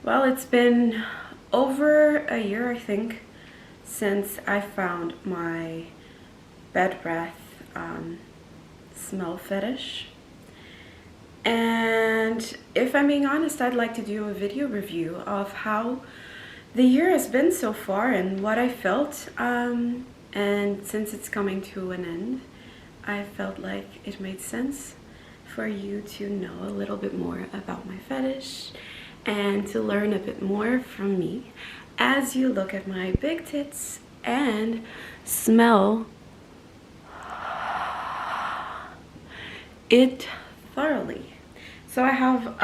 Well, it's been over a year, I think, since I found my bed breath smell fetish. And if I'm being honest, I'd like to do a video review of how the year has been so far and what I felt. And since it's coming to an end, I felt like it made sense for you to know a little bit more about my fetish and to learn a bit more from me as you look at my big tits and smell it thoroughly. So I have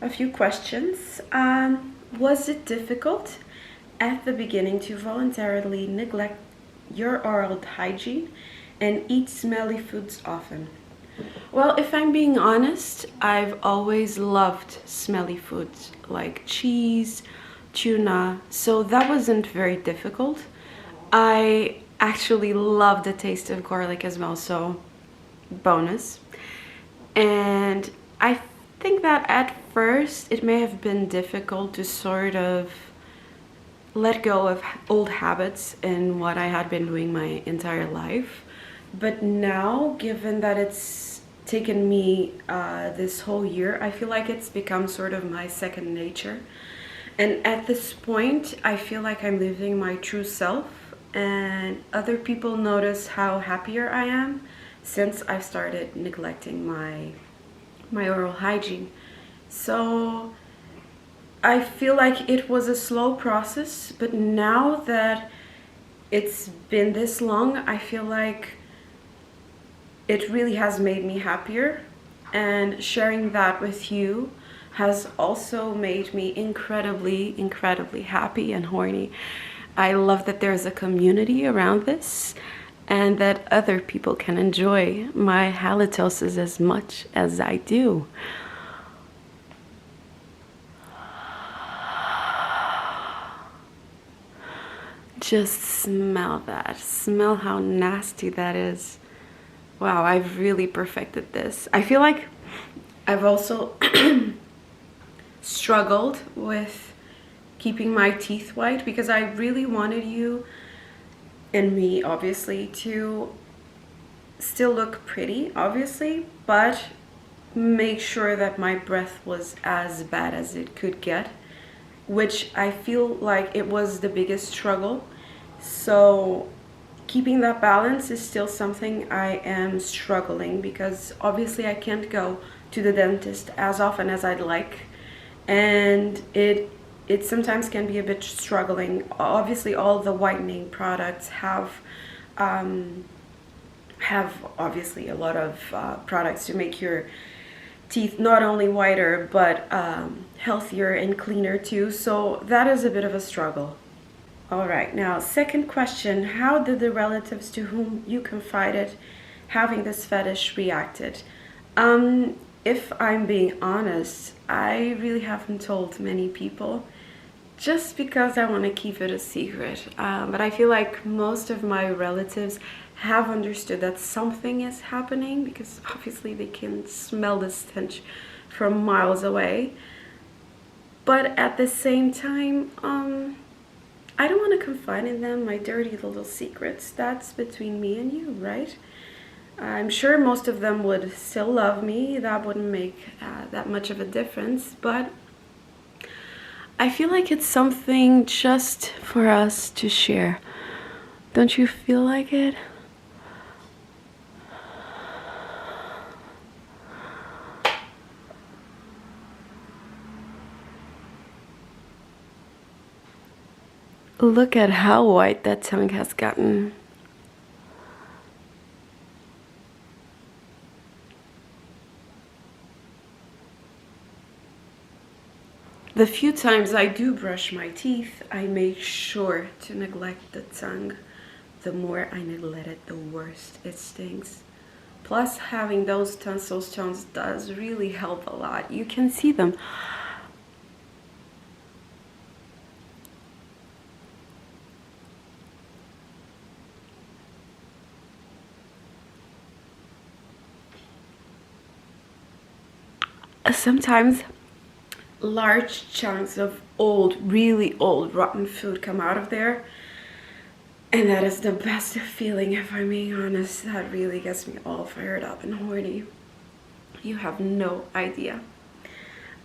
a few questions. Was it difficult at the beginning to voluntarily neglect your oral hygiene and eat smelly foods often? Well, if I'm being honest, I've always loved smelly foods like cheese, tuna, so that wasn't very difficult. I actually love the taste of garlic as well, so bonus. And I think that at first it may have been difficult to sort of let go of old habits and what I had been doing my entire life. But now, given that it's taken me this whole year, I feel like it's become sort of my second nature. And at this point, I feel like I'm living my true self, and other people notice how happier I am since I've started neglecting my oral hygiene. So I feel like it was a slow process, but now that it's been this long, I feel like it really has made me happier, and sharing that with you has also made me incredibly happy and horny. I love that there's a community around this and that other people can enjoy my halitosis as much as I do. Just smell that. Smell how nasty that is. Wow, I've really perfected this. I feel like I've also struggled with keeping my teeth white because I really wanted you and me, obviously, to still look pretty, obviously, but make sure that my breath was as bad as it could get, which I feel like it was the biggest struggle. So keeping that balance is still something I am struggling, because obviously I can't go to the dentist as often as I'd like, and it sometimes can be a bit struggling. Obviously all the whitening products have obviously a lot of products to make your teeth not only whiter but healthier and cleaner too, so that is a bit of a struggle. All right, now second question: how did the relatives to whom you confided having this fetish reacted? If I'm being honest, I really haven't told many people just because I want to keep it a secret. But I feel like most of my relatives have understood that something is happening, because obviously they can smell the stench from miles away. But at the same time, I don't want to confide in them my dirty little secrets. That's between me and you, right? I'm sure most of them would still love me. That wouldn't make that much of a difference, but I feel like it's something just for us to share. Don't you feel like it? Look at how white that tongue has gotten. The few times I do brush my teeth, I make sure to neglect the tongue. The more I neglect it, the worse it stings. Plus, having those tonsil stones does really help a lot. You can see them. Sometimes large chunks of old, really old, rotten food come out of there. And that is the best feeling, if I'm being honest. That really gets me all fired up and horny. You have no idea.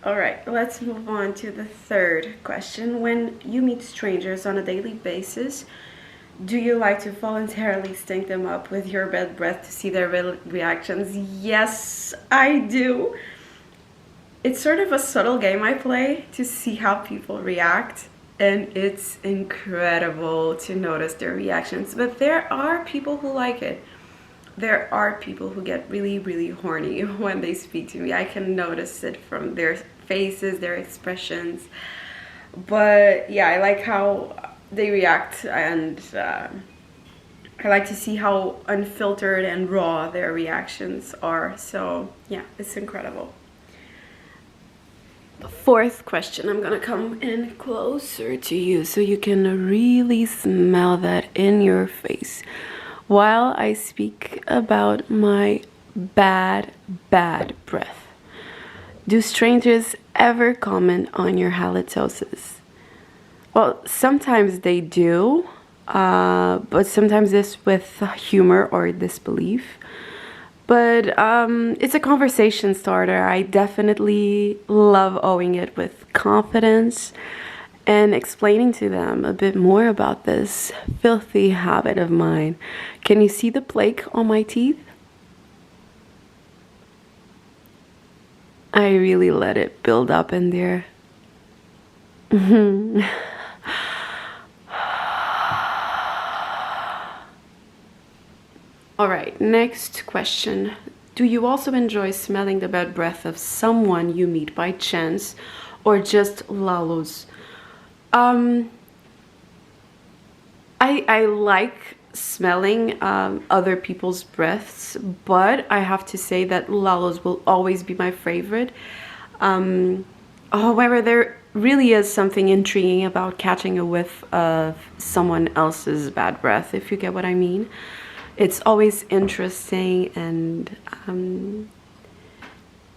All right, let's move on to the third question. When you meet strangers on a daily basis, do you like to voluntarily stink them up with your bad breath to see their reactions? Yes, I do. It's sort of a subtle game I play to see how people react, and it's incredible to notice their reactions. But there are people who like it. There are people who get really, really horny when they speak to me. I can notice it from their faces, their expressions. But yeah, I like how they react, and I like to see how unfiltered and raw their reactions are. So yeah, it's incredible. Fourth question, I'm gonna come in closer to you so you can really smell that in your face while I speak about my bad breath. Do strangers ever comment on your halitosis? Well, sometimes they do, but sometimes it's with humor or disbelief. But it's a conversation starter. I definitely love owing it with confidence and explaining to them a bit more about this filthy habit of mine. Can you see the plaque on my teeth? I really let it build up in there. All right, next question. Do you also enjoy smelling the bad breath of someone you meet by chance, or just Lalo's? I like smelling other people's breaths, but I have to say that Lalo's will always be my favorite. However, there really is something intriguing about catching a whiff of someone else's bad breath, if you get what I mean. It's always interesting, and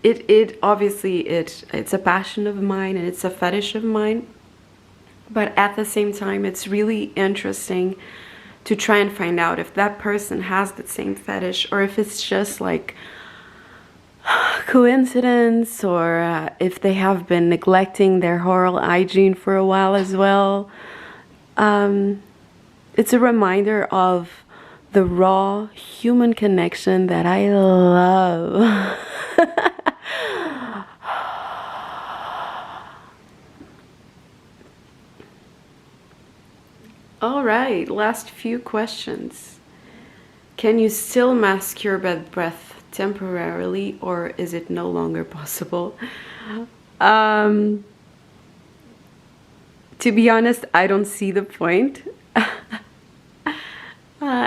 it obviously it's a passion of mine and it's a fetish of mine, but at the same time it's really interesting to try and find out if that person has the same fetish, or if it's just like coincidence, or if they have been neglecting their oral hygiene for a while as well. It's a reminder of the raw human connection that I love. All right, last few questions. Can you still mask your bad breath temporarily, or is it no longer possible? To be honest, I don't see the point.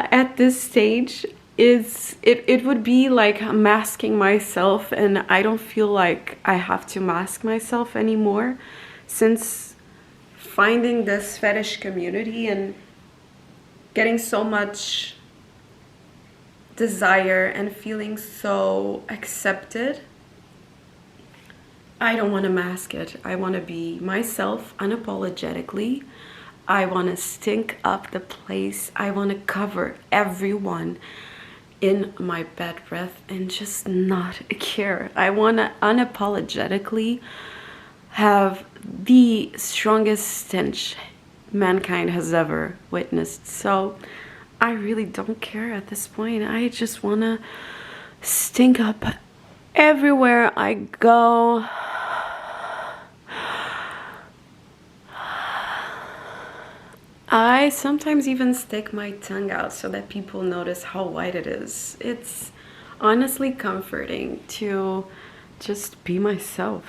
At this stage, it would be like masking myself, and I don't feel like I have to mask myself anymore, since finding this fetish community and getting so much desire and feeling so accepted. I don't want to mask it. I want to be myself unapologetically. I want to stink up the place. I want to cover everyone in my bad breath and just not care. I want to unapologetically have the strongest stench mankind has ever witnessed. So I really don't care at this point. I just want to stink up everywhere I go. I sometimes even stick my tongue out so that people notice how white it is. It's honestly comforting to just be myself.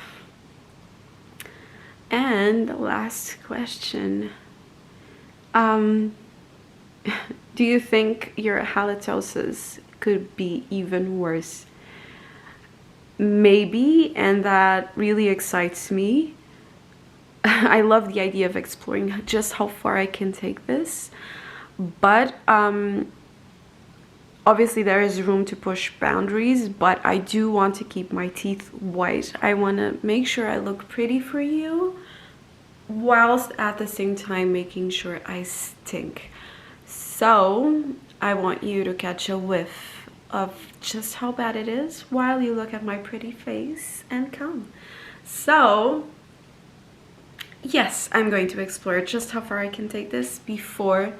And the last question. Do you think your halitosis could be even worse? Maybe, and that really excites me. I love the idea of exploring just how far I can take this, but Obviously there is room to push boundaries, but I do want to keep my teeth white. I want to make sure I look pretty for you, whilst at the same time making sure I stink. So I want you to catch a whiff of just how bad it is while you look at my pretty face and come. So yes, I'm going to explore just how far I can take this before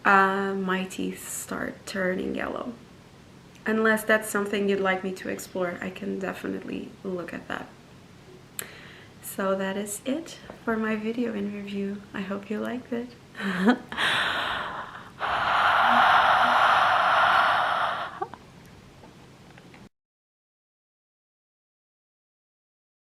my teeth start turning yellow. Unless that's something you'd like me to explore, I can definitely look at that. So that is it for my video interview. I hope you liked it.